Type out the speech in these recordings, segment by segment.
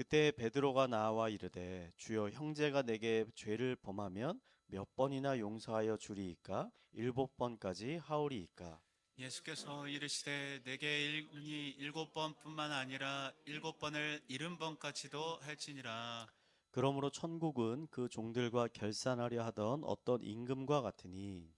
그때 베드로가 나와 이르되 주여 형제가 내게 죄를 범하면 몇 번이나 용서하여 주리이까? 일곱 번까지 하오리이까? 예수께서 이르시되 내게 일흔이 일곱 번뿐만 아니라 일곱 번을 일흔 번까지도 할지니라. 그러므로 천국은 그 종들과 결산하려 하던 어떤 임금과 같으니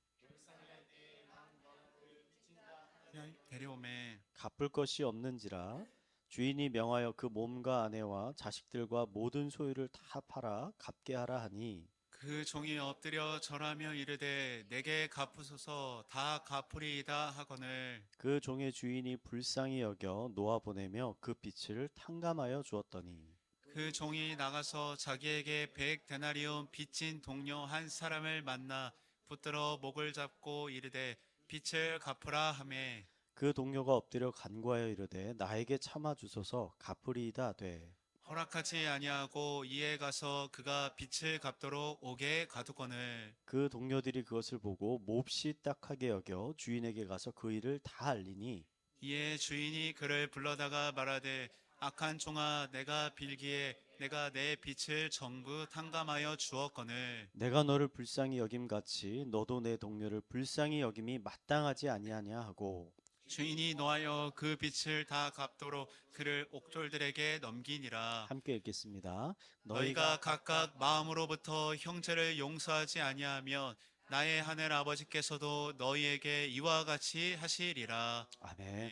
데려오매 갚을 것이 없는지라 주인이 명하여 그 몸과 아내와 자식들과 모든 소유를 다 팔아 갚게 하라 하니 그 종이 엎드려 절하며 이르되 내게 갚으소서 다 갚으리이다 하거늘 그 종의 주인이 불쌍히 여겨 놓아 보내며 그 빚을 탕감하여 주었더니 그 종이 나가서 자기에게 100데나리온 빚진 동료 한 사람을 만나 붙들어 목을 잡고 이르되 빚을 갚으라 하매 그 동료가 엎드려 간구하여 이르되 나에게 참아 주소서 갚으리이다 돼. 허락하지 아니하고 이에 가서 그가 빚을 갚도록 옥에 가두거늘 그 동료들이 그것을 보고 몹시 딱하게 여겨 주인에게 가서 그 일을 다 알리니 이에 주인이 그를 불러다가 말하되 악한 종아 내가 빌기에 내가 내 빚을 전부 탕감하여 주었거늘 내가 너를 불쌍히 여김 같이 너도 내 동료를 불쌍히 여김이 마땅하지 아니하냐 하고 주인이 노하여 그 빚을 다 갚도록 그를 옥졸들에게 넘기니라. 함께 읽겠습니다. 너희가 너희가 각각 마음으로부터 형제를 용서하지 아니하면 나의 하늘 아버지께서도 너희에게 이와 같이 하시리라. 아멘.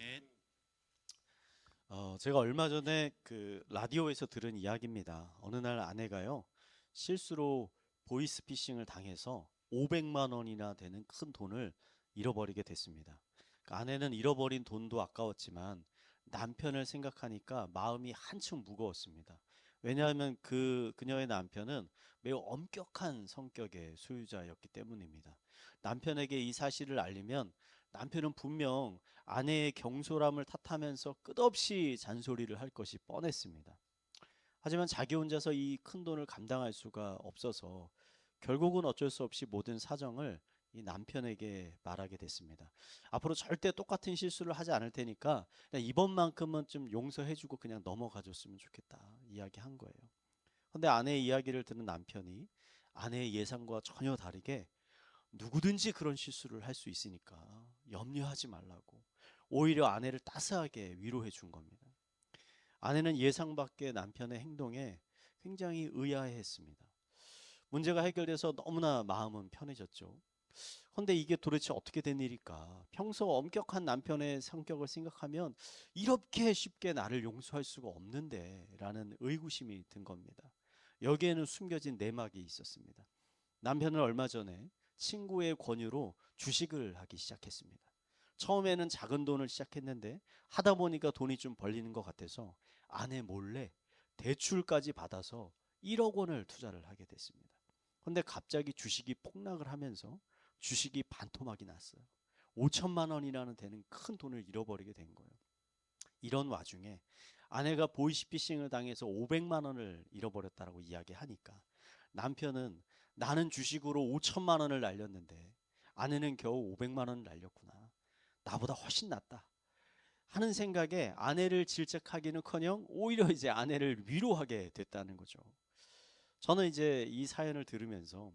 아멘. 제가 얼마 전에 그 라디오에서 들은 이야기입니다. 어느 날 아내가요, 실수로 보이스피싱을 당해서 500만 원이나 되는 큰 돈을 잃어버리게 됐습니다. 그 아내는 잃어버린 돈도 아까웠지만 남편을 생각하니까 마음이 한층 무거웠습니다. 왜냐하면 그녀의 남편은 매우 엄격한 성격의 소유자였기 때문입니다. 남편에게 이 사실을 알리면 남편은 분명 아내의 경솔함을 탓하면서 끝없이 잔소리를 할 것이 뻔했습니다. 하지만 자기 혼자서 이 큰 돈을 감당할 수가 없어서 결국은 어쩔 수 없이 모든 사정을 이 남편에게 말하게 됐습니다. 앞으로 절대 똑같은 실수를 하지 않을 테니까 그냥 이번만큼은 좀 용서해주고 그냥 넘어가줬으면 좋겠다 이야기한 거예요. 근데 아내의 이야기를 듣는 남편이 아내의 예상과 전혀 다르게 누구든지 그런 실수를 할 수 있으니까 염려하지 말라고 오히려 아내를 따스하게 위로해 준 겁니다. 아내는 예상 밖의 남편의 행동에 굉장히 의아해했습니다. 문제가 해결돼서 너무나 마음은 편해졌죠. 근데 이게 도대체 어떻게 된 일일까? 평소 엄격한 남편의 성격을 생각하면 이렇게 쉽게 나를 용서할 수가 없는데 라는 의구심이 든 겁니다. 여기에는 숨겨진 내막이 있었습니다. 남편은 얼마 전에 친구의 권유로 주식을 하기 시작했습니다. 처음에는 작은 돈을 시작했는데 하다 보니까 돈이 좀 벌리는 것 같아서 아내 몰래 대출까지 받아서 1억 원을 투자를 하게 됐습니다. 그런데 갑자기 주식이 폭락을 하면서 주식이 반토막이 났어요. 5천만 원이라는 되는 큰 돈을 잃어버리게 된 거예요. 이런 와중에 아내가 보이스피싱을 당해서 500만 원을 잃어버렸다라고 이야기하니까 남편은 나는 주식으로 5천만 원을 날렸는데 아내는 겨우 500만 원을 날렸구나. 나보다 훨씬 낫다. 하는 생각에 아내를 질책하기는커녕 오히려 이제 아내를 위로하게 됐다는 거죠. 저는 이제 이 사연을 들으면서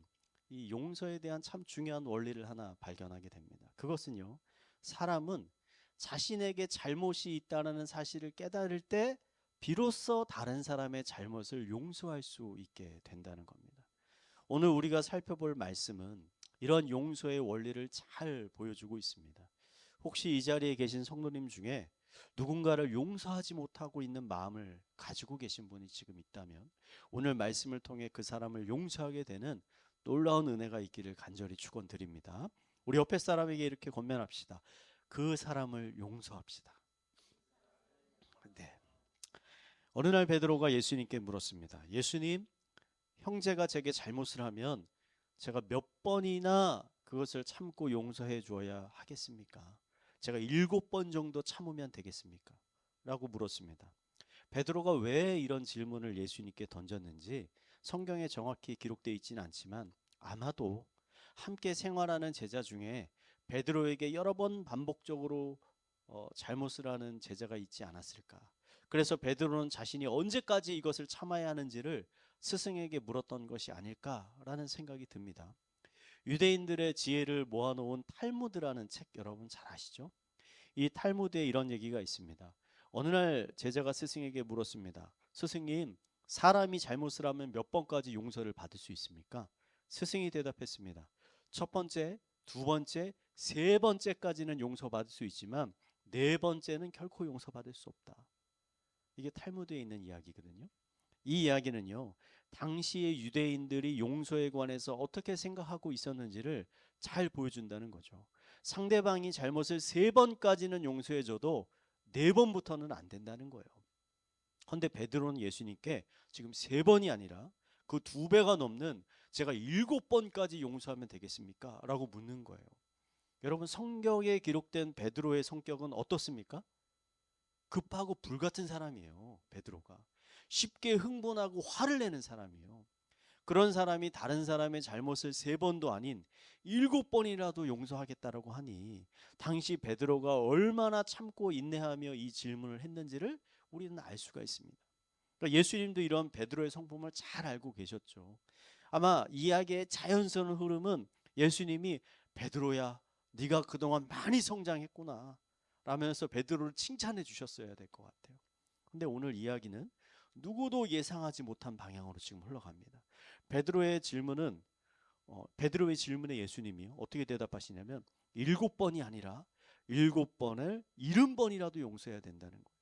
이 용서에 대한 참 중요한 원리를 하나 발견하게 됩니다. 그것은요, 사람은 자신에게 잘못이 있다는 사실을 깨달을 때 비로소 다른 사람의 잘못을 용서할 수 있게 된다는 겁니다. 오늘 우리가 살펴볼 말씀은 이런 용서의 원리를 잘 보여주고 있습니다. 혹시 이 자리에 계신 성도님 중에 누군가를 용서하지 못하고 있는 마음을 가지고 계신 분이 지금 있다면 오늘 말씀을 통해 그 사람을 용서하게 되는 놀라운 은혜가 있기를 간절히 축원드립니다. 우리 옆에 사람에게 이렇게 권면합시다. 그 사람을 용서합시다. 네. 어느 날 베드로가 예수님께 물었습니다. 예수님, 형제가 제게 잘못을 하면 제가 몇 번이나 그것을 참고 용서해 주어야 하겠습니까? 제가 7번 정도 참으면 되겠습니까? 라고 물었습니다. 베드로가 왜 이런 질문을 예수님께 던졌는지 성경에 정확히 기록되어 있지는 않지만 아마도 함께 생활하는 제자 중에 베드로에게 여러 번 반복적으로 잘못을 하는 제자가 있지 않았을까? 그래서 베드로는 자신이 언제까지 이것을 참아야 하는지를 스승에게 물었던 것이 아닐까라는 생각이 듭니다. 유대인들의 지혜를 모아놓은 탈무드라는 책 여러분 잘 아시죠? 이 탈무드에 이런 얘기가 있습니다. 어느 날 제자가 스승에게 물었습니다. 스승님, 사람이 잘못을 하면 몇 번까지 용서를 받을 수 있습니까? 스승이 대답했습니다. 첫 번째, 두 번째, 세 번째까지는 용서받을 수 있지만 네 번째는 결코 용서받을 수 없다. 이게 탈무드에 있는 이야기거든요. 이 이야기는요, 당시의 유대인들이 용서에 관해서 어떻게 생각하고 있었는지를 잘 보여준다는 거죠. 상대방이 잘못을 세 번까지는 용서해줘도 네 번부터는 안 된다는 거예요. 그런데 베드로는 예수님께 지금 세 번이 아니라 그 두 배가 넘는 제가 일곱 번까지 용서하면 되겠습니까? 라고 묻는 거예요. 여러분, 성경에 기록된 베드로의 성격은 어떻습니까? 급하고 불같은 사람이에요. 베드로가 쉽게 흥분하고 화를 내는 사람이에요. 그런 사람이 다른 사람의 잘못을 세 번도 아닌 일곱 번이라도 용서하겠다라고 하니 당시 베드로가 얼마나 참고 인내하며 이 질문을 했는지를 우리는 알 수가 있습니다. 그러니까 예수님도 이런 베드로의 성품을 잘 알고 계셨죠. 아마 이야기의 자연스러운 흐름은 예수님이 베드로야, 네가 그동안 많이 성장했구나 라면서 베드로를 칭찬해 주셨어야 될 것 같아요. 근데 오늘 이야기는 누구도 예상하지 못한 방향으로 지금 흘러갑니다. 베드로의 질문에 예수님이 어떻게 대답하시냐면 일곱 번이 아니라 일곱 번을 70번이라도 용서해야 된다는 거예요.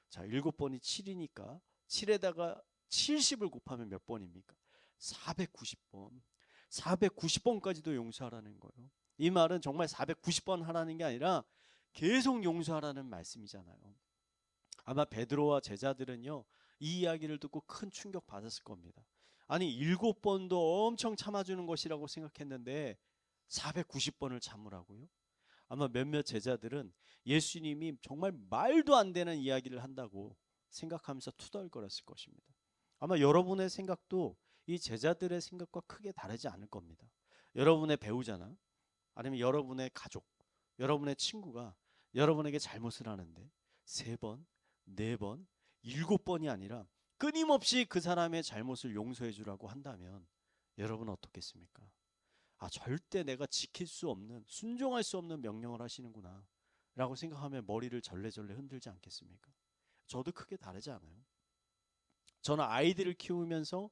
자, 일곱 번이 7이니까 7에다가 70을 곱하면 몇 번입니까? 490번. 490번까지도 용서하라는 거예요. 이 말은 정말 490번 하라는 게 아니라 계속 용서하라는 말씀이잖아요. 아마 베드로와 제자들은요, 이 이야기를 듣고 큰 충격 받았을 겁니다. 아니, 일곱 번도 엄청 참아주는 것이라고 생각했는데 490번을 참으라고요? 아마 몇몇 제자들은 예수님이 정말 말도 안 되는 이야기를 한다고 생각하면서 투덜거렸을 것입니다. 아마 여러분의 생각도 이 제자들의 생각과 크게 다르지 않을 겁니다. 여러분의 배우자나 아니면 여러분의 가족, 여러분의 친구가 여러분에게 잘못을 하는데 세 번, 네 번, 일곱 번이 아니라 끊임없이 그 사람의 잘못을 용서해 주라고 한다면 여러분은 어떻겠습니까? 아, 절대 내가 지킬 수 없는, 순종할 수 없는 명령을 하시는구나 라고 생각하면 머리를 절레절레 흔들지 않겠습니까? 저도 크게 다르지 않아요. 저는 아이들을 키우면서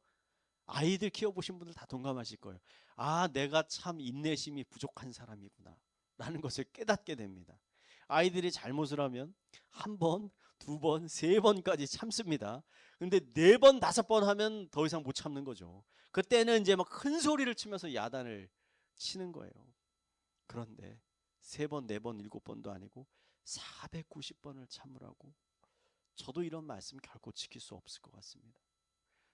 아이들 키워보신 분들 다 동감하실 거예요. 아, 내가 참 인내심이 부족한 사람이구나 라는 것을 깨닫게 됩니다. 아이들이 잘못을 하면 한 번, 두 번, 세 번까지 참습니다. 근데 네 번, 다섯 번 하면 더 이상 못 참는 거죠. 그때는 이제 막 큰 소리를 치면서 야단을 치는 거예요. 그런데 세 번, 네 번, 일곱 번도 아니고 490번을 참으라고. 저도 이런 말씀 결코 지킬 수 없을 것 같습니다.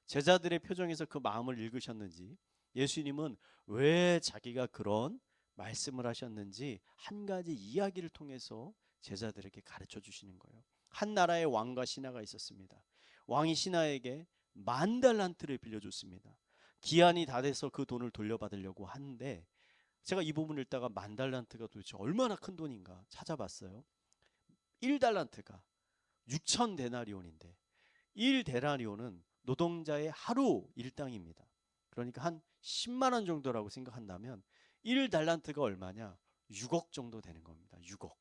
제자들의 표정에서 그 마음을 읽으셨는지 예수님은 왜 자기가 그런 말씀을 하셨는지 한 가지 이야기를 통해서 제자들에게 가르쳐 주시는 거예요. 한 나라의 왕과 신하가 있었습니다. 왕이 신하에게 10,000달란트를 빌려줬습니다. 기한이 다 돼서 그 돈을 돌려받으려고 하는데 제가 이 부분을 읽다가 10,000달란트가 도대체 얼마나 큰 돈인가 찾아봤어요. 1달란트가 6,000데나리온인데 1데나리온은 노동자의 하루 일당입니다. 그러니까 한 10만 원 정도라고 생각한다면 1달란트가 얼마냐? 6억 정도 되는 겁니다. 6억.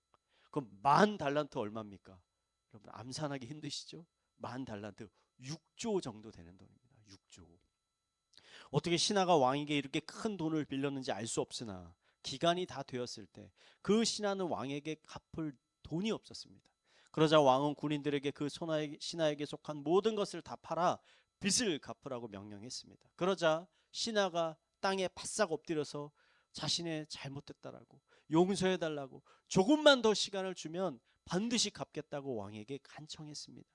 그럼 10,000달란트 얼마입니까? 여러분 암산하기 힘드시죠? 10,000달란트 6조 정도 되는 돈입니다. 6조. 어떻게 신하가 왕에게 이렇게 큰 돈을 빌렸는지 알 수 없으나 기간이 다 되었을 때 그 신하는 왕에게 갚을 돈이 없었습니다. 그러자 왕은 군인들에게 그 신하에게 속한 모든 것을 다 팔아 빚을 갚으라고 명령했습니다. 그러자 신하가 땅에 바싹 엎드려서 자신의 잘못됐다라고 용서해달라고 조금만 더 시간을 주면 반드시 갚겠다고 왕에게 간청했습니다.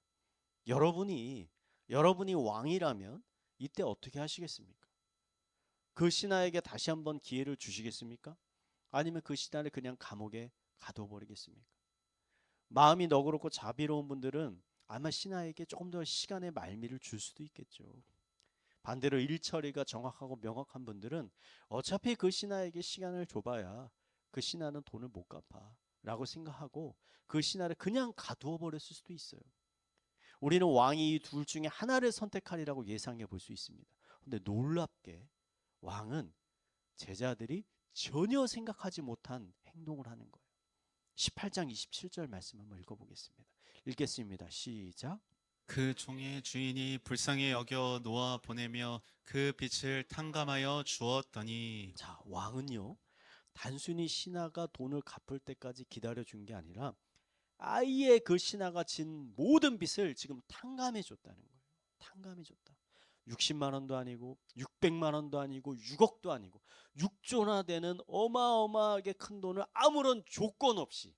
여러분이 왕이라면 이때 어떻게 하시겠습니까? 그 신하에게 다시 한번 기회를 주시겠습니까? 아니면 그 신하를 그냥 감옥에 가둬버리겠습니까? 마음이 너그럽고 자비로운 분들은 아마 신하에게 조금 더 시간의 말미를 줄 수도 있겠죠. 반대로 일 처리가 정확하고 명확한 분들은 어차피 그 신하에게 시간을 줘봐야 그 신하는 돈을 못 갚아 라고 생각하고 그 신하를 그냥 가두어 버렸을 수도 있어요. 우리는 왕이 이 둘 중에 하나를 선택하리라고 예상해 볼 수 있습니다. 근데 놀랍게 왕은 제자들이 전혀 생각하지 못한 행동을 하는 거예요. 18장 27절 말씀 한번 읽어보겠습니다. 읽겠습니다. 시작. 그 종의 주인이 불쌍히 여겨 놓아 보내며 그 빛을 탕감하여 주었더니. 자, 왕은요, 단순히 신하가 돈을 갚을 때까지 기다려준 게 아니라 아예 그 신하가 진 모든 빚을 지금 탕감해 줬다는 거예요. 탕감해 줬다. 60만 원도 아니고 600만 원도 아니고 6억도 아니고 6조나 되는 어마어마하게 큰 돈을 아무런 조건 없이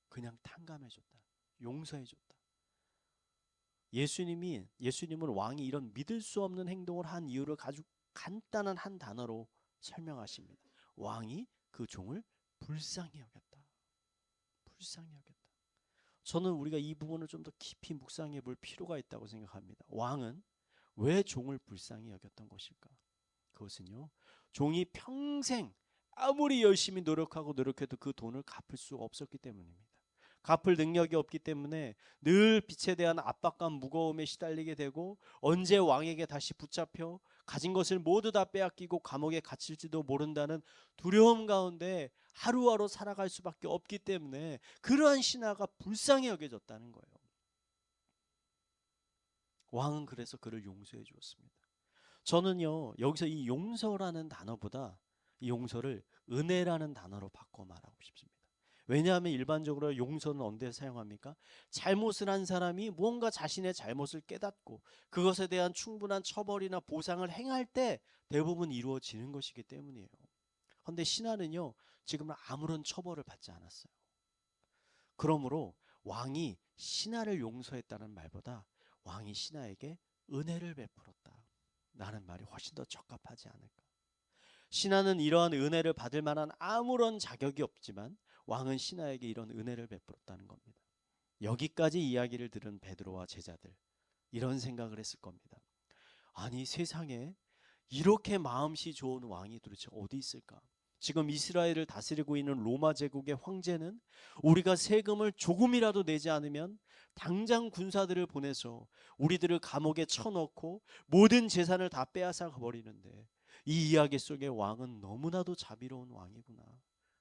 그냥 탕감해 줬다. 용서해 줬다. 예수님은 왕이 이런 믿을 수 없는 행동을 한 이유를 아주 간단한 한 단어로 설명하십니다. 왕이 그 종을 불쌍히 여겼다. 불쌍히 여겼다. 저는 우리가 이 부분을 좀 더 깊이 묵상해 볼 필요가 있다고 생각합니다. 왕은 왜 종을 불쌍히 여겼던 것일까? 그것은요, 종이 평생 아무리 열심히 노력하고 노력해도 그 돈을 갚을 수 없었기 때문입니다. 갚을 능력이 없기 때문에 늘 빚에 대한 압박감, 무거움에 시달리게 되고 언제 왕에게 다시 붙잡혀 가진 것을 모두 다 빼앗기고 감옥에 갇힐지도 모른다는 두려움 가운데 하루하루 살아갈 수밖에 없기 때문에 그러한 신하가 불쌍히 여겨졌다는 거예요. 왕은 그래서 그를 용서해 주었습니다. 저는요, 여기서 이 용서라는 단어보다 이 용서를 은혜라는 단어로 바꿔 말하고 싶습니다. 왜냐하면 일반적으로 용서는 언제 사용합니까? 잘못을 한 사람이 무언가 자신의 잘못을 깨닫고 그것에 대한 충분한 처벌이나 보상을 행할 때 대부분 이루어지는 것이기 때문이에요. 그런데 신하는요, 지금은 아무런 처벌을 받지 않았어요. 그러므로 왕이 신하를 용서했다는 말보다 왕이 신하에게 은혜를 베풀었다 라는 말이 훨씬 더 적합하지 않을까. 신하는 이러한 은혜를 받을 만한 아무런 자격이 없지만 왕은 신하에게 이런 은혜를 베풀었다는 겁니다. 여기까지 이야기를 들은 베드로와 제자들, 이런 생각을 했을 겁니다. 아니, 세상에 이렇게 마음씨 좋은 왕이 도대체 어디 있을까? 지금 이스라엘을 다스리고 있는 로마 제국의 황제는 우리가 세금을 조금이라도 내지 않으면 당장 군사들을 보내서 우리들을 감옥에 쳐넣고 모든 재산을 다 빼앗아 버리는데, 이 이야기 속의 왕은 너무나도 자비로운 왕이구나.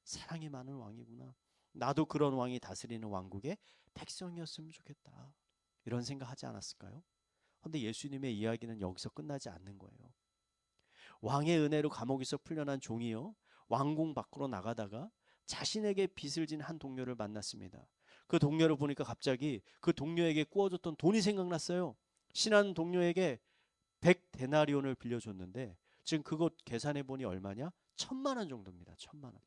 사랑이 많은 왕이구나. 나도 그런 왕이 다스리는 왕국의 백성이었으면 좋겠다. 이런 생각하지 않았을까요? 그런데 예수님의 이야기는 여기서 끝나지 않는 거예요. 왕의 은혜로 감옥에서 풀려난 종이요, 왕궁 밖으로 나가다가 자신에게 빚을 진 한 동료를 만났습니다. 그 동료를 보니까 갑자기 그 동료에게 구워줬던 돈이 생각났어요. 신한 동료에게 100데나리온을 빌려줬는데 지금 그것 계산해 보니 얼마냐? 1,000만 원 정도입니다. 1,000만 원.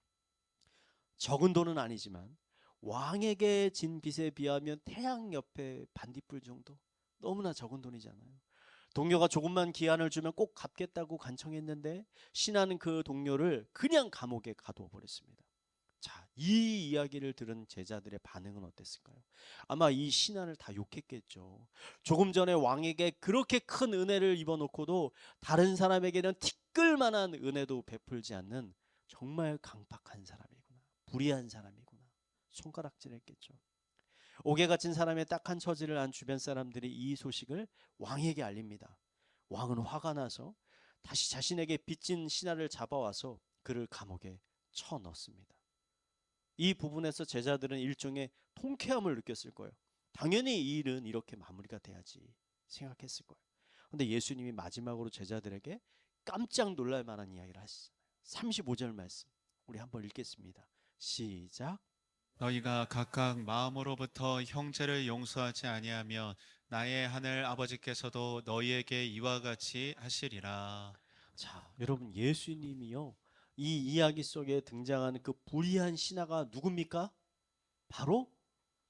적은 돈은 아니지만 왕에게 진 빚에 비하면 태양 옆에 반딧불 정도, 너무나 적은 돈이잖아요. 동료가 조금만 기한을 주면 꼭 갚겠다고 간청했는데 신하는 그 동료를 그냥 감옥에 가두어 버렸습니다. 자, 이 이야기를 들은 제자들의 반응은 어땠을까요? 아마 이 신하를 다 욕했겠죠. 조금 전에 왕에게 그렇게 큰 은혜를 입어놓고도 다른 사람에게는 티끌만한 은혜도 베풀지 않는 정말 강팍한 사람이구나, 불의한 사람이구나, 손가락질했겠죠. 옥에 갇힌 사람의 딱한 처지를 안 주변 사람들이 이 소식을 왕에게 알립니다. 왕은 화가 나서 다시 자신에게 빚진 신하를 잡아와서 그를 감옥에 쳐넣습니다. 이 부분에서 제자들은 일종의 통쾌함을 느꼈을 거예요. 당연히 이 일은 이렇게 마무리가 돼야지 생각했을 거예요. 그런데 예수님이 마지막으로 제자들에게 깜짝 놀랄 만한 이야기를 하시잖아요. 35절 말씀 우리 한번 읽겠습니다. 시작. 너희가 각각 마음으로부터 형제를 용서하지 아니하면 나의 하늘 아버지께서도 너희에게 이와 같이 하시리라. 자, 여러분, 예수님이요, 이 이야기 속에 등장하는 그 불의한 신하가 누굽니까? 바로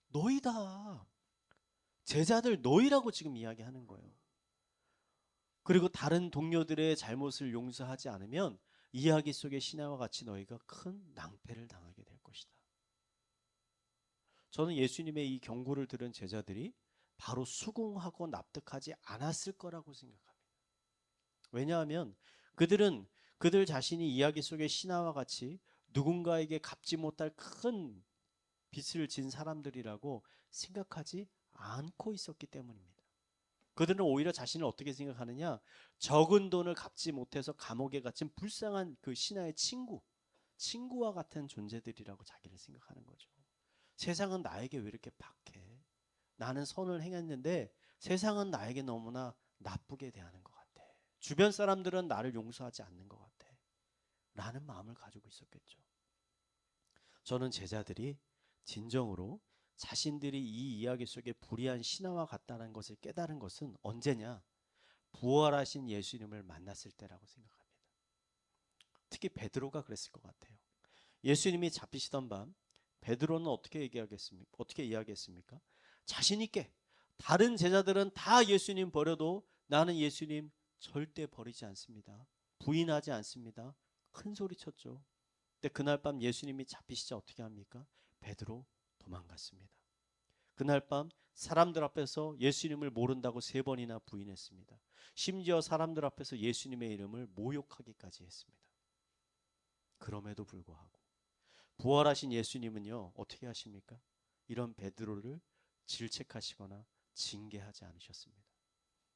너희다. 제자들 너희라고 지금 이야기하는 거예요. 그리고 다른 동료들의 잘못을 용서하지 않으면 이야기 속의 신하와 같이 너희가 큰 낭패를 당하게 될 것이다. 저는 예수님의 이 경고를 들은 제자들이 바로 수긍하고 납득하지 않았을 거라고 생각합니다. 왜냐하면 그들은 그들 자신이 이야기 속의 신하와 같이 누군가에게 갚지 못할 큰 빚을 진 사람들이라고 생각하지 않고 있었기 때문입니다. 그들은 오히려 자신을 어떻게 생각하느냐? 적은 돈을 갚지 못해서 감옥에 갇힌 불쌍한 그 신하의 친구와 같은 존재들이라고 자기를 생각하는 거죠. 세상은 나에게 왜 이렇게 박해? 나는 선을 행했는데 세상은 나에게 너무나 나쁘게 대하는 것 같아. 주변 사람들은 나를 용서하지 않는 것 같아. 라는 마음을 가지고 있었겠죠. 저는 제자들이 진정으로 자신들이 이 이야기 속에 불의한 신하와 같다는 것을 깨달은 것은 언제냐? 부활하신 예수님을 만났을 때라고 생각합니다. 특히 베드로가 그랬을 것 같아요. 예수님이 잡히시던 밤 베드로는 어떻게 얘기하겠습니까? 어떻게 이야기했습니까? 자신 있게 다른 제자들은 다 예수님 버려도 나는 예수님 절대 버리지 않습니다. 부인하지 않습니다. 큰 소리 쳤죠. 근데 그날 밤 예수님이 잡히시자 어떻게 합니까? 베드로 도망갔습니다. 그날 밤 사람들 앞에서 예수님을 모른다고 3번이나 부인했습니다. 심지어 사람들 앞에서 예수님의 이름을 모욕하기까지 했습니다. 그럼에도 불구하고 부활하신 예수님은요, 어떻게 하십니까? 이런 베드로를 질책하시거나 징계하지 않으셨습니다.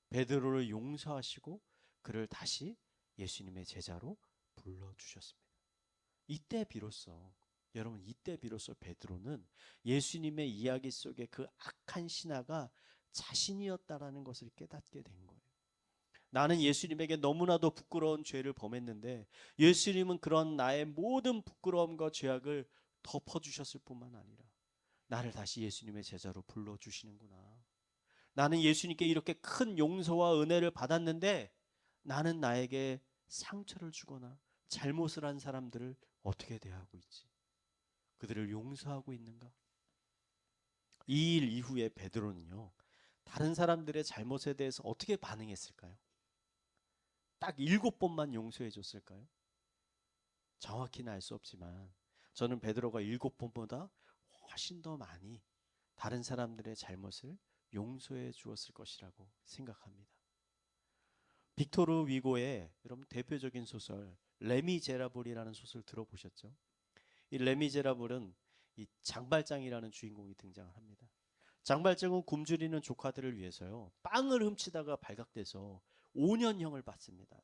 베드로를 용서하시고 그를 다시 예수님의 제자로 불러주셨습니다. 이때 비로소 베드로는 예수님의 이야기 속에 그 악한 신하가 자신이었다라는 것을 깨닫게 된 거예요. 나는 예수님에게 너무나도 부끄러운 죄를 범했는데 예수님은 그런 나의 모든 부끄러움과 죄악을 덮어주셨을 뿐만 아니라 나를 다시 예수님의 제자로 불러주시는구나. 나는 예수님께 이렇게 큰 용서와 은혜를 받았는데 나는 나에게 상처를 주거나 잘못을 한 사람들을 어떻게 대하고 있지? 그들을 용서하고 있는가? 이 일 이후에 베드로는요, 다른 사람들의 잘못에 대해서 어떻게 반응했을까요? 딱 7번만 용서해 줬을까요? 정확히는 알 수 없지만 저는 베드로가 7번보다 훨씬 더 많이 다른 사람들의 잘못을 용서해 주었을 것이라고 생각합니다. 빅토르 위고의 여러분 대표적인 소설 레미제라블이라는 소설 들어보셨죠? 이 레미제라블은 이 장발장이라는 주인공이 등장을 합니다. 장발장은 굶주리는 조카들을 위해서요, 빵을 훔치다가 발각돼서 5년형을 받습니다.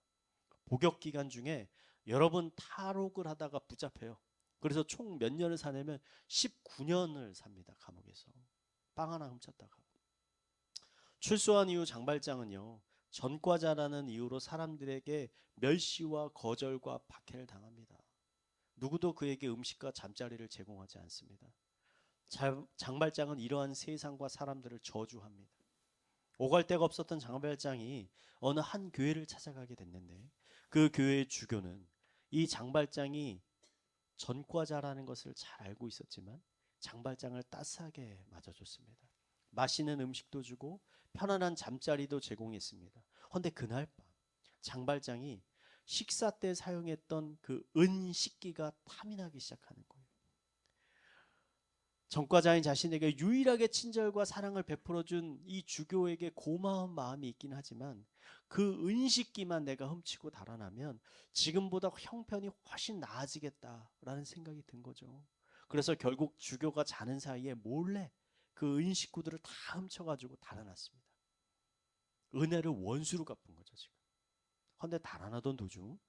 복역 기간 중에 여러 번 탈옥을 하다가 붙잡혀요. 그래서 총 몇 년을 사냐면 19년을 삽니다. 감옥에서. 빵 하나 훔쳤다가. 출소한 이후 장발장은요, 전과자라는 이유로 사람들에게 멸시와 거절과 박해를 당합니다. 누구도 그에게 음식과 잠자리를 제공하지 않습니다. 장발장은 이러한 세상과 사람들을 저주합니다. 오갈 데가 없었던 장발장이 어느 한 교회를 찾아가게 됐는데 그 교회의 주교는 이 장발장이 전과자라는 것을 잘 알고 있었지만 장발장을 따스하게 맞아줬습니다. 맛있는 음식도 주고 편안한 잠자리도 제공했습니다. 그런데 그날 밤 장발장이 식사 때 사용했던 그 은식기가 탐이 나기 시작하는 거예요. 전과자인 자신에게 유일하게 친절과 사랑을 베풀어준 이 주교에게 고마운 마음이 있긴 하지만 그 은식기만 내가 훔치고 달아나면 지금보다 형편이 훨씬 나아지겠다라는 생각이 든 거죠. 그래서 결국 주교가 자는 사이에 몰래 그 은식구들을 다 훔쳐가지고 달아났습니다. 은혜를 원수로 갚은 거죠 지금. 그런데 달아나던 도중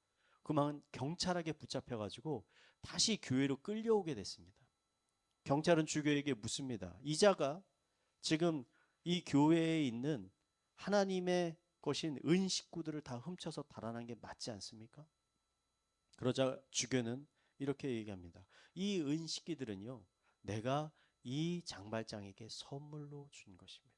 그만 경찰에게 붙잡혀가지고 다시 교회로 끌려오게 됐습니다. 경찰은 주교에게 묻습니다. 이자가 지금 이 교회에 있는 하나님의 것인 은식구들을 다 훔쳐서 달아난 게 맞지 않습니까? 그러자 주교는 이렇게 얘기합니다. 이 은식기들은요, 내가 이 장발장에게 선물로 준 것입니다.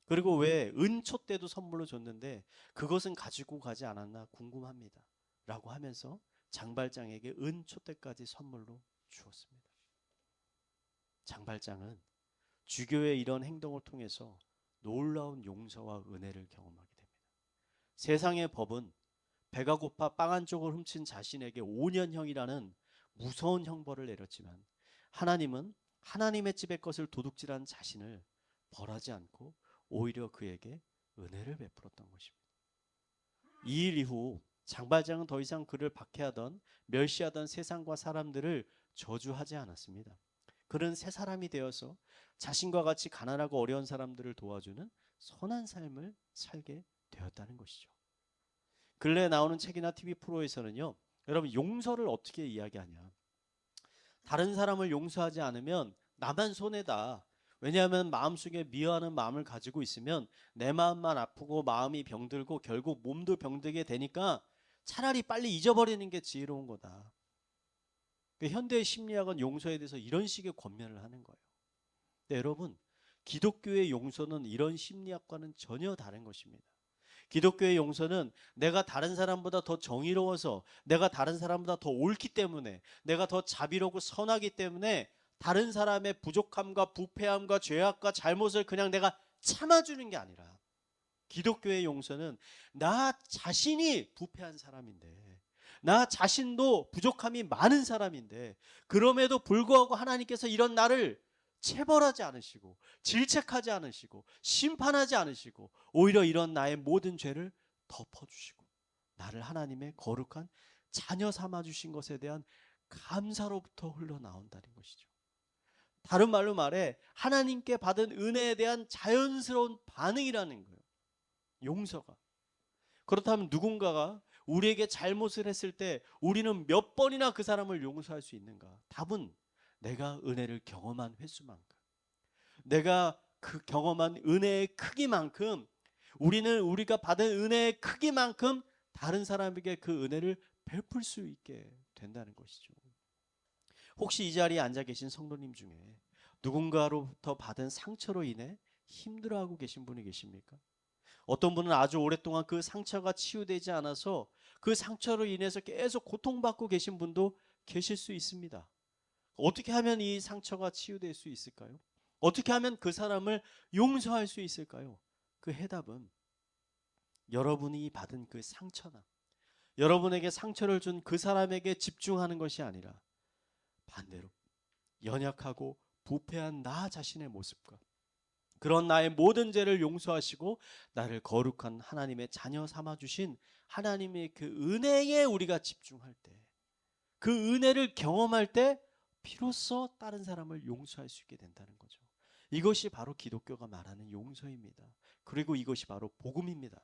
그리고 왜 은촛대도 선물로 줬는데 그것은 가지고 가지 않았나 궁금합니다. 라고 하면서 장발장에게 은촛대까지 선물로 주었습니다. 장발장은 주교의 이런 행동을 통해서 놀라운 용서와 은혜를 경험하게 됩니다. 세상의 법은 배가 고파 빵 한 쪽을 훔친 자신에게 5년형이라는 무서운 형벌을 내렸지만 하나님은 하나님의 집의 것을 도둑질한 자신을 벌하지 않고 오히려 그에게 은혜를 베풀었던 것입니다. 이 일 이후 장발장은 더 이상 그를 박해하던 멸시하던 세상과 사람들을 저주하지 않았습니다. 그런 새 사람이 되어서 자신과 같이 가난하고 어려운 사람들을 도와주는 선한 삶을 살게 되었다는 것이죠. 근래에 나오는 책이나 TV 프로에서는요, 여러분 용서를 어떻게 이야기하냐? 다른 사람을 용서하지 않으면 나만 손해다. 왜냐하면 마음속에 미워하는 마음을 가지고 있으면 내 마음만 아프고 마음이 병들고 결국 몸도 병들게 되니까 차라리 빨리 잊어버리는 게 지혜로운 거다. 현대의 심리학은 용서에 대해서 이런 식의 권면을 하는 거예요. 근데 여러분, 기독교의 용서는 이런 심리학과는 전혀 다른 것입니다. 기독교의 용서는 내가 다른 사람보다 더 정의로워서, 내가 다른 사람보다 더 옳기 때문에, 내가 더 자비롭고 선하기 때문에 다른 사람의 부족함과 부패함과 죄악과 잘못을 그냥 내가 참아주는 게 아니라, 기독교의 용서는 나 자신이 부패한 사람인데, 나 자신도 부족함이 많은 사람인데, 그럼에도 불구하고 하나님께서 이런 나를 체벌하지 않으시고 질책하지 않으시고 심판하지 않으시고 오히려 이런 나의 모든 죄를 덮어주시고 나를 하나님의 거룩한 자녀 삼아주신 것에 대한 감사로부터 흘러나온다는 것이죠. 다른 말로 말해 하나님께 받은 은혜에 대한 자연스러운 반응이라는 거예요. 용서가. 그렇다면 누군가가 우리에게 잘못을 했을 때 우리는 몇 번이나 그 사람을 용서할 수 있는가? 답은 내가 은혜를 경험한 횟수만큼, 내가 그 경험한 은혜의 크기만큼, 우리는 우리가 받은 은혜의 크기만큼 다른 사람에게 그 은혜를 베풀 수 있게 된다는 것이죠. 혹시 이 자리에 앉아 계신 성도님 중에 누군가로부터 받은 상처로 인해 힘들어하고 계신 분이 계십니까? 어떤 분은 아주 오랫동안 그 상처가 치유되지 않아서 그 상처로 인해서 계속 고통받고 계신 분도 계실 수 있습니다. 어떻게 하면 이 상처가 치유될 수 있을까요? 어떻게 하면 그 사람을 용서할 수 있을까요? 그 해답은 여러분이 받은 그 상처나 여러분에게 상처를 준 그 사람에게 집중하는 것이 아니라 반대로 연약하고 부패한 나 자신의 모습과 그런 나의 모든 죄를 용서하시고 나를 거룩한 하나님의 자녀 삼아주신 하나님의 그 은혜에 우리가 집중할 때, 그 은혜를 경험할 때 비로소 다른 사람을 용서할 수 있게 된다는 거죠. 이것이 바로 기독교가 말하는 용서입니다. 그리고 이것이 바로 복음입니다.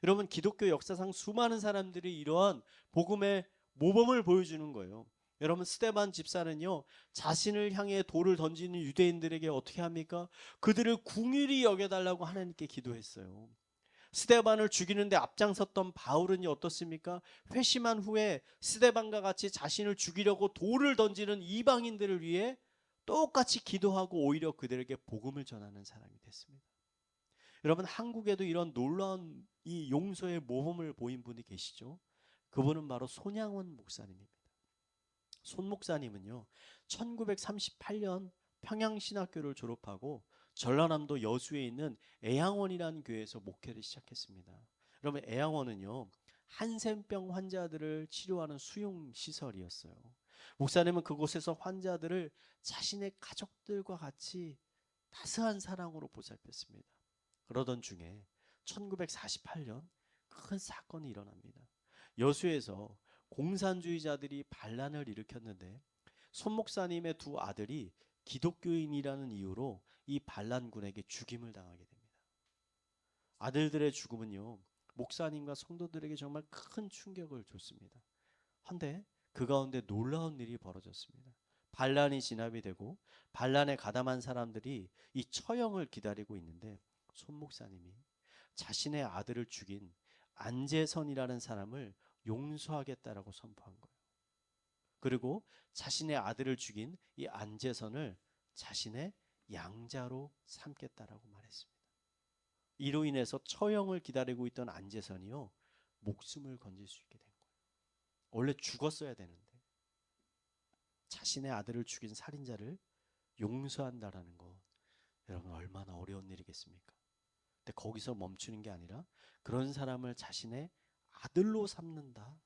여러분, 기독교 역사상 수많은 사람들이 이러한 복음의 모범을 보여주는 거예요. 여러분, 스데반 집사는요, 자신을 향해 돌을 던지는 유대인들에게 어떻게 합니까? 그들을 궁휼히 여겨달라고 하나님께 기도했어요. 스데반을 죽이는데 앞장섰던 바울은요, 어떻습니까? 회심한 후에 스데반과 같이 자신을 죽이려고 돌을 던지는 이방인들을 위해 똑같이 기도하고 오히려 그들에게 복음을 전하는 사람이 됐습니다. 여러분, 한국에도 이런 놀라운 이 용서의 모범을 보인 분이 계시죠? 그분은 바로 손양원 목사님입니다. 손 목사님은요, 1938년 평양신학교를 졸업하고 전라남도 여수에 있는 애양원이라는 교회에서 목회를 시작했습니다. 여러분, 애양원은요, 한센병 환자들을 치료하는 수용시설이었어요. 목사님은 그곳에서 환자들을 자신의 가족들과 같이 따스한 사랑으로 보살폈습니다. 그러던 중에 1948년 큰 사건이 일어납니다. 여수에서 공산주의자들이 반란을 일으켰는데 손 목사님의 두 아들이 기독교인이라는 이유로 이 반란군에게 죽임을 당하게 됩니다. 아들들의 죽음은요, 목사님과 성도들에게 정말 큰 충격을 줬습니다. 한데 그 가운데 놀라운 일이 벌어졌습니다. 반란이 진압이 되고 반란에 가담한 사람들이 이 처형을 기다리고 있는데 손 목사님이 자신의 아들을 죽인 안재선이라는 사람을 용서하겠다라고 선포한 거예요. 그리고 자신의 아들을 죽인 이 안재선을 자신의 양자로 삼겠다라고 말했습니다. 이로 인해서 처형을 기다리고 있던 안재선이요, 목숨을 건질 수 있게 된 거예요. 원래 죽었어야 되는데 자신의 아들을 죽인 살인자를 용서한다라는 것, 여러분 얼마나 어려운 일이겠습니까? 근데 거기서 멈추는 게 아니라 그런 사람을 자신의 아들로 삼는다.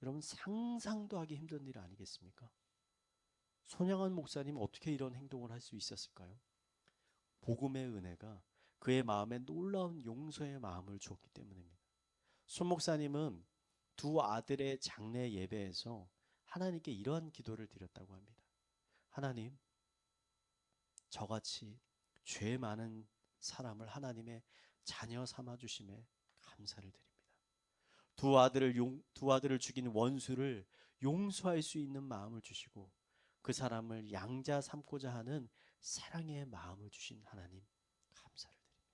여러분, 상상도 하기 힘든 일 아니겠습니까? 손양원 목사님 어떻게 이런 행동을 할 수 있었을까요? 복음의 은혜가 그의 마음에 놀라운 용서의 마음을 주었기 때문입니다. 손 목사님은 두 아들의 장례 예배에서 하나님께 이러한 기도를 드렸다고 합니다. 하나님, 저같이 죄 많은 사람을 하나님의 자녀 삼아 주심에 감사를 드립니다. 두 아들을 죽인 원수를 용서할 수 있는 마음을 주시고 그 사람을 양자 삼고자 하는 사랑의 마음을 주신 하나님 감사를 드립니다.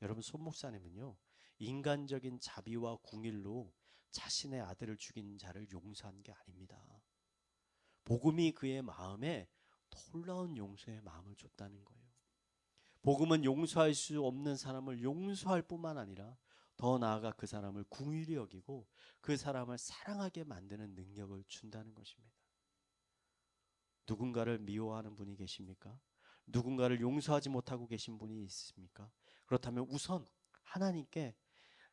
여러분, 손 목사님은요, 인간적인 자비와 궁일로 자신의 아들을 죽인 자를 용서한 게 아닙니다. 복음이 그의 마음에 놀라운 용서의 마음을 줬다는 거예요. 복음은 용서할 수 없는 사람을 용서할 뿐만 아니라 더 나아가 그 사람을 긍휼히 여기고 그 사람을 사랑하게 만드는 능력을 준다는 것입니다. 누군가를 미워하는 분이 계십니까? 누군가를 용서하지 못하고 계신 분이 있습니까? 그렇다면 우선 하나님께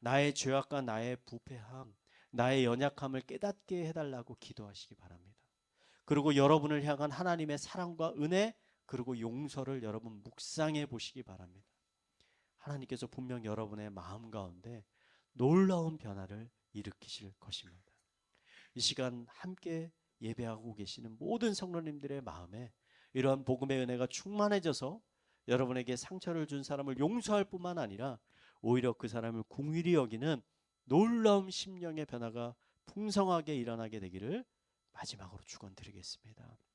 나의 죄악과 나의 부패함, 나의 연약함을 깨닫게 해달라고 기도하시기 바랍니다. 그리고 여러분을 향한 하나님의 사랑과 은혜, 그리고 용서를 여러분 묵상해 보시기 바랍니다. 하나님께서 분명 여러분의 마음 가운데 놀라운 변화를 일으키실 것입니다. 이 시간 함께 예배하고 계시는 모든 성도님들의 마음에 이러한 복음의 은혜가 충만해져서 여러분에게 상처를 준 사람을 용서할 뿐만 아니라 오히려 그 사람을 긍휼히 여기는 놀라운 심령의 변화가 풍성하게 일어나게 되기를 마지막으로 축원드리겠습니다.